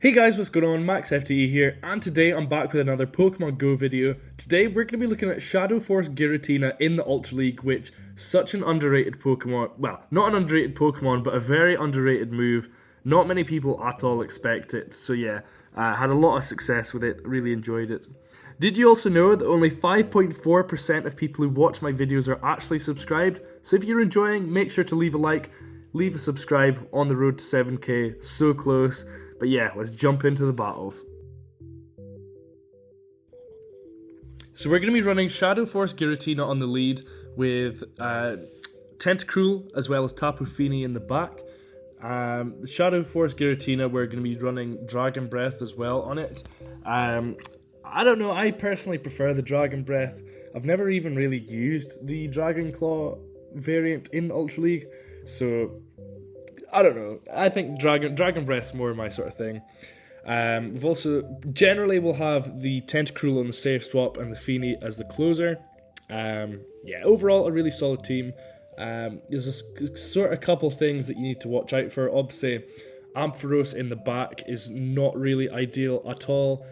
Hey guys, what's going on? MaxFTE here, and today I'm back with another Pokemon Go video. Today we're going to be looking at Shadow Force Giratina in the Ultra League, which such an underrated Pokemon. Well, not an underrated Pokemon, but a very underrated move. Not many people at all expect it, so yeah, had a lot of success with it, really enjoyed it. Did you also know that only 5.4% of people who watch my videos are actually subscribed? So if you're enjoying, make sure to leave a like, leave a subscribe, on the road to 7k, so close. But yeah, let's jump into the battles. So we're going to be running Shadow Force Giratina on the lead with Tentacruel as well as Tapu Fini in the back. The Shadow Force Giratina, we're going to be running Dragon Breath as well on it. I don't know, I personally prefer the Dragon Breath. I've never even really used the Dragon Claw variant in the Ultra League, so I don't know. I think Dragon Breath's more my sort of thing. We've also generally we'll have the Tentacruel on the safe swap and the Fini as the closer. Yeah, overall a really solid team. There's a sort of couple things that you need to watch out for. Obviously, Ampharos in the back is not really ideal at all.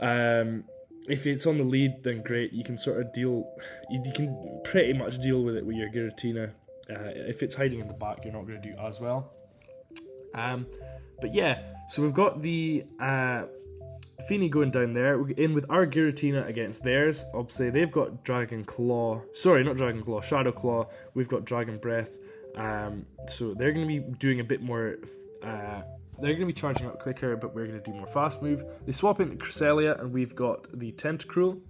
If it's on the lead, then great. You can sort of deal. You can pretty much deal with it with your Giratina. If it's hiding in the back, you're not going to do as well. But yeah, so we've got the Fini going down there. We're in with our Giratina against theirs. Obviously, they've got Dragon Claw. Sorry, not Dragon Claw, Shadow Claw. We've got Dragon Breath. So they're going to be doing a bit more. They're going to be charging up quicker, but we're going to do more fast move. They swap into Cresselia, and we've got the Tentacruel.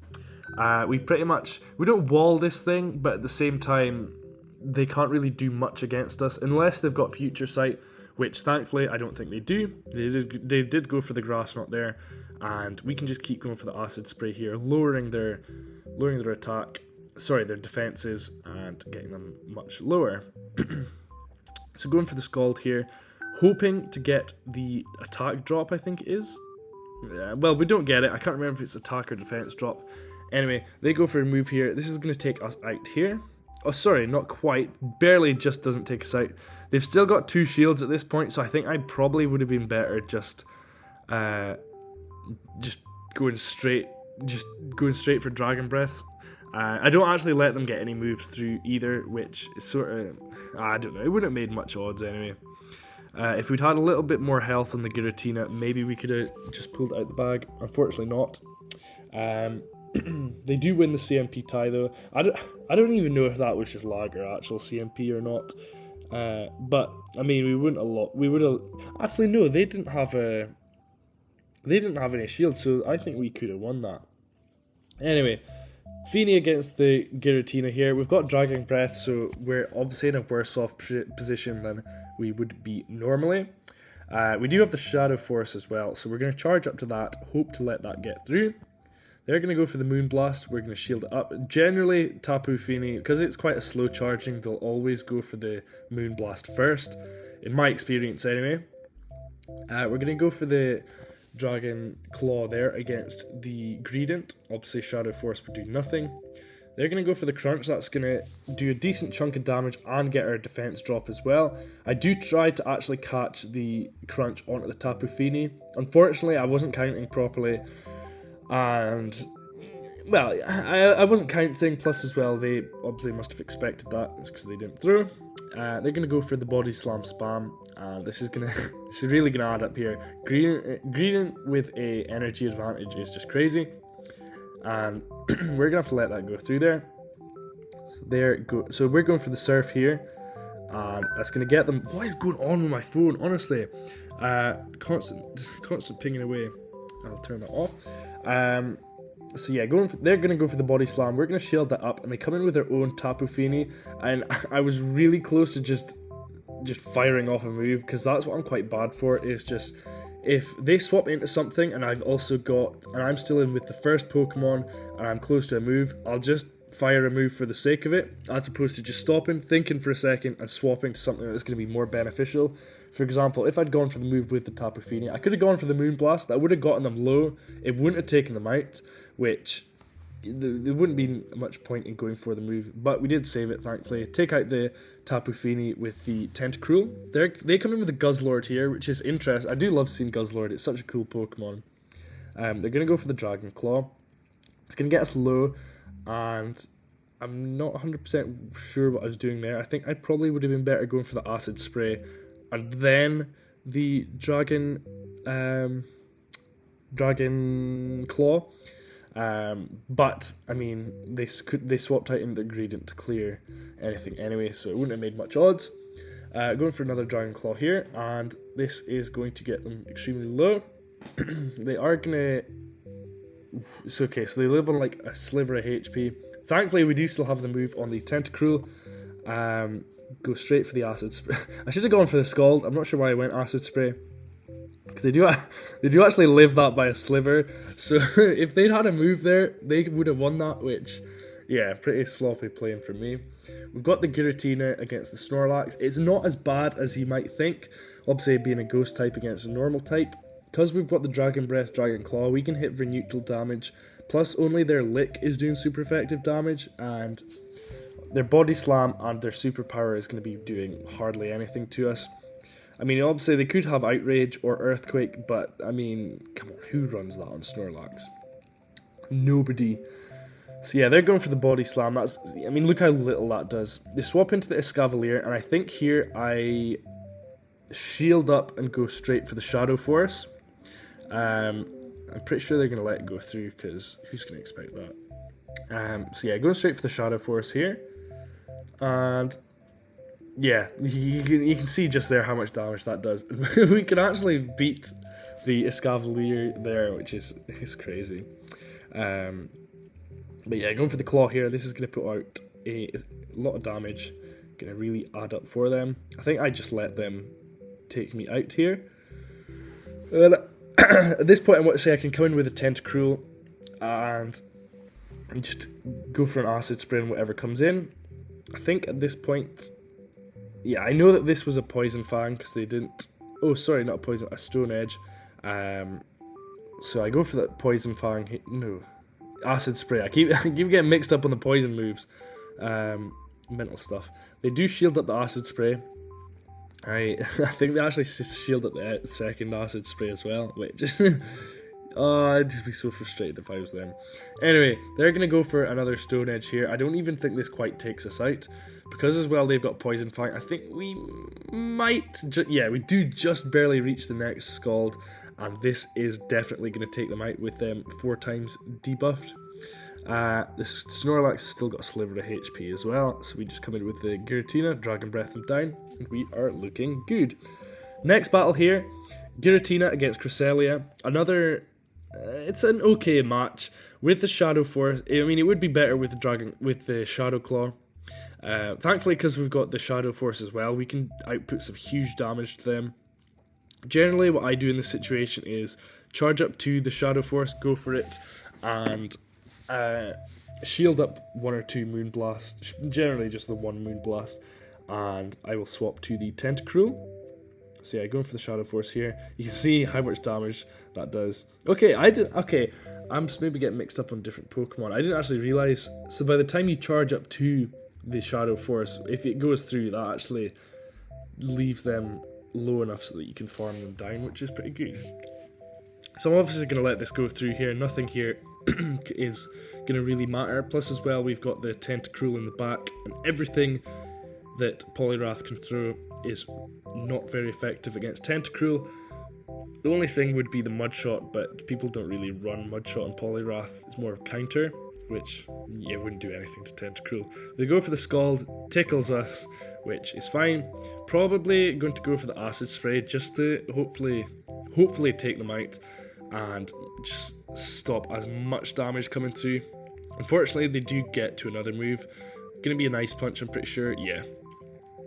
We don't wall this thing, but at the same time, they can't really do much against us unless they've got Future Sight, which thankfully I don't think they do. They did go for the Grass Knot there, and we can just keep going for the Acid Spray here, lowering their defenses and getting them much lower. So going for the Scald here, hoping to get the attack drop, I think it is. Well, we don't get it. I can't remember if it's attack or defense drop. Anyway, they go for a move here. This is going to take us out here. Oh, sorry, not quite. Barely just doesn't take us out. They've still got 2 shields at this point, so I think I probably would have been better just going straight for Dragon Breaths. I don't actually let them get any moves through either, which is sort of, I don't know, it wouldn't have made much odds anyway. If we'd had a little bit more health on the Giratina, maybe we could have just pulled it out the bag. Unfortunately not. They do win the CMP tie though. I don't even know if that was just lag or actual CMP or not. But I mean, we would have actually no. They didn't have any shields, so I think we could have won that. Anyway, Fini against the Giratina here. We've got Dragon Breath, so we're obviously in a worse off position than we would be normally. We do have the Shadow Force as well, so we're going to charge up to that. Hope to let that get through. They're going to go for the Moon Blast. We're going to shield it up. Generally, Tapu Fini, because it's quite a slow charging, they'll always go for the Moon Blast first. In my experience, anyway. We're going to go for the Dragon Claw there against the Greedent. Obviously, Shadow Force would do nothing. They're going to go for the Crunch. That's going to do a decent chunk of damage and get our defense drop as well. I do try to actually catch the Crunch onto the Tapu Fini. Unfortunately, I wasn't counting properly. And, well, I wasn't counting, plus as well, they obviously must have expected that, it's because they didn't throw. They're going to go for the Body Slam spam, and this is really going to add up here. Green with a energy advantage is just crazy, and we're going to have to let that go through there. So we're going for the Surf here, and that's going to get them. What is going on with my phone, honestly? Constant pinging away. I'll turn that off. So yeah, they're going to go for the Body Slam. We're going to shield that up, and they come in with their own Tapu Fini, and I was really close to just firing off a move, because that's what I'm quite bad for, is just, if they swap into something, and I'm still in with the first Pokemon, and I'm close to a move, I'll just fire a move for the sake of it, as opposed to just stopping, thinking for a second, and swapping to something that's going to be more beneficial. For example, if I'd gone for the move with the Tapu Fini, I could have gone for the Moon Blast. That would have gotten them low. It wouldn't have taken them out, which there wouldn't be much point in going for the move, but we did save it, thankfully. Take out the Tapu Fini with the Tentacruel. They come in with the Guzzlord here, which is interesting. I do love seeing Guzzlord. It's such a cool Pokemon. They're going to go for the Dragon Claw. It's going to get us low, and I'm not 100% sure what I was doing there. I think I probably would have been better going for the Acid Spray, and then the Dragon Claw. But I mean, they swapped out into Gradient to clear anything anyway, so it wouldn't have made much odds. Going for another Dragon Claw here, and this is going to get them extremely low. They are gonna. It's okay, so they live on like a sliver of HP. Thankfully, we do still have the move on the Tentacruel. Go straight for the Acid Spray. I should have gone for the Scald. I'm not sure why I went Acid Spray, because they do actually live that by a sliver. So if they'd had a move there, they would have won that, which, yeah, pretty sloppy playing for me. We've got the Giratina against the Snorlax. It's not as bad as you might think, obviously being a ghost type against a normal type. Because we've got the Dragon Breath, Dragon Claw, we can hit for neutral damage, plus only their Lick is doing super effective damage, and their Body Slam and their superpower is going to be doing hardly anything to us. I mean, obviously they could have Outrage or Earthquake, but I mean, come on, who runs that on Snorlax? Nobody. So yeah, they're going for the Body Slam. I mean, look how little that does. They swap into the Escavalier, and I think here I shield up and go straight for the Shadow Force. I'm pretty sure they're going to let it go through, because who's going to expect that? So yeah, going straight for the Shadow Force here. And yeah, you can see just there how much damage that does. We can actually beat the Escavalier there, which is crazy. But yeah, going for the Claw here, this is going to put out a lot of damage. Going to really add up for them. I think I just let them take me out here. And at this point, I want to say I can come in with a Tentacruel and just go for an Acid Spray and whatever comes in. I think at this point, yeah, I know that this was a Poison Fang because they didn't. Oh, sorry, not a Poison, a Stone Edge. So I go for that Poison Fang. No, Acid Spray. I keep getting mixed up on the poison moves. Mental stuff. They do shield up the Acid Spray. I think they actually shield up the second Acid Spray as well, which oh, I'd just be so frustrated if I was them. Anyway, they're going to go for another Stone Edge here. I don't even think this quite takes us out, because as well they've got Poison Fang. I think we might, yeah, we do just barely reach the next Scald, and this is definitely going to take them out with them 4 times debuffed. The Snorlax has still got a sliver of HP as well, so we just come in with the Giratina, Dragon Breath them down, and we are looking good. Next battle here, Giratina against Cresselia. Another, it's an okay match with the Shadow Force. I mean, it would be better with the Shadow Claw. Thankfully, because we've got the Shadow Force as well, we can output some huge damage to them. Generally, what I do in this situation is charge up to the Shadow Force, go for it, and shield up 1 or 2 Moonblast, generally just the 1 Moonblast, and I will swap to the Tentacruel. So yeah, going for the Shadow Force here. You can see how much damage that does. Okay, I'm maybe getting mixed up on different Pokemon. I didn't actually realise, so by the time you charge up to the Shadow Force, if it goes through, that actually leaves them low enough so that you can farm them down, which is pretty good. So I'm obviously going to let this go through here. Nothing here is going to really matter. Plus as well, we've got the Tentacruel in the back, and everything that Poliwrath can throw is not very effective against Tentacruel. The only thing would be the Mud Shot, but people don't really run Mud Shot on Poliwrath. It's more counter, which, yeah, wouldn't do anything to Tentacruel. They go for the Scald, tickles us, which is fine. Probably going to go for the Acid Spray just to hopefully take them out and just stop as much damage coming through. Unfortunately, they do get to another move. Gonna be an Ice Punch, I'm pretty sure, yeah.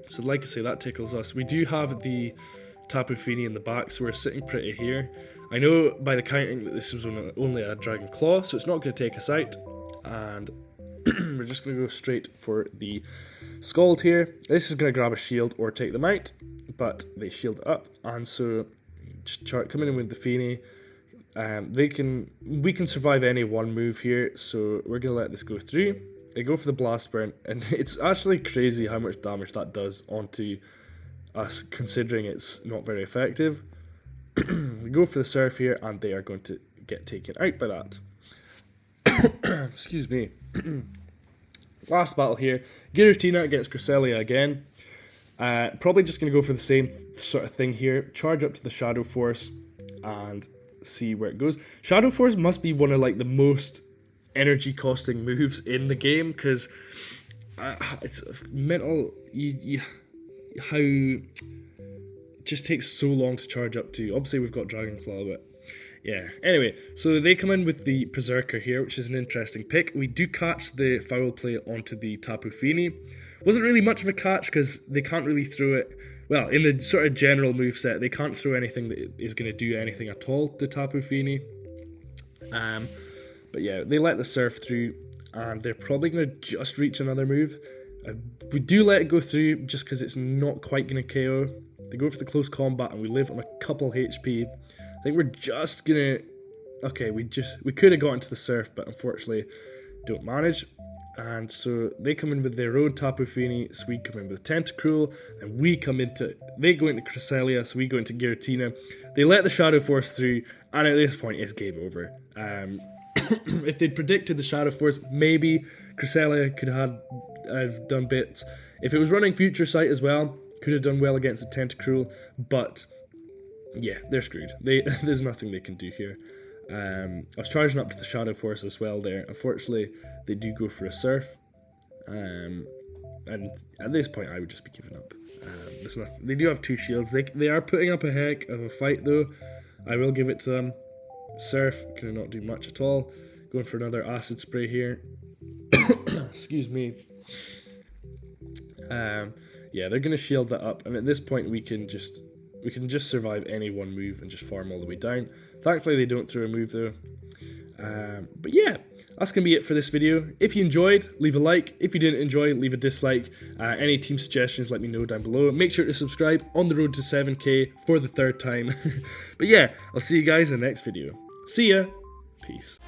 So like I say, that tickles us. We do have the Tapu Fini in the back, so we're sitting pretty here. I know by the counting that this was only a Dragon Claw, so it's not going to take us out. And we're just going to go straight for the Scald here. This is going to grab a shield or take them out, but they shield up. And so just coming in with the Fini, we can survive any one move here, so we're gonna let this go through. They go for the blast burn, and it's actually crazy how much damage that does onto us, considering it's not very effective. We go for the surf here, and they are going to get taken out by that. Excuse me. Last battle here, Giratina against Cresselia again. Probably just going to go for the same sort of thing here. Charge up to the Shadow Force and see where it goes. Shadow Force must be one of like the most energy costing moves in the game, because it's mental how it just takes so long to charge up to. Obviously we've got Dragon Claw, but yeah. Anyway, so they come in with the Berserker here, which is an interesting pick. We do catch the Foul Play onto the Tapu Fini. Wasn't really much of a catch because they can't really throw it. Well, in the sort of general moveset, they can't throw anything that is going to do anything at all to Tapu Fini. But yeah, they let the Surf through, and they're probably going to just reach another move. We do let it go through just because it's not quite going to KO. They go for the close combat, and we live on a couple HP. I think we're just gonna. Okay, we could have gotten to the Surf, but unfortunately don't manage. And so they come in with their own Tapu Fini, so we come in with Tentacruel, and they go into Cresselia, so we go into Giratina. They let the Shadow Force through, and at this point it's game over. If they'd predicted the Shadow Force, maybe Cresselia could have done bits. If it was running Future Sight as well, could have done well against the Tentacruel, but yeah, they're screwed. There's nothing they can do here. I was charging up to the Shadow Force as well there. Unfortunately, they do go for a Surf. And at this point, I would just be giving up. There's nothing. They do have 2 shields. They are putting up a heck of a fight, though. I will give it to them. Surf cannot do much at all. Going for another Acid Spray here. Excuse me. Yeah, they're going to shield that up. And at this point, we can just survive any one move and just farm all the way down. Thankfully, they don't throw a move, though. But yeah, that's going to be it for this video. If you enjoyed, leave a like. If you didn't enjoy, leave a dislike. Any team suggestions, let me know down below. Make sure to subscribe on the road to 7K for the 3rd time. But yeah, I'll see you guys in the next video. See ya. Peace.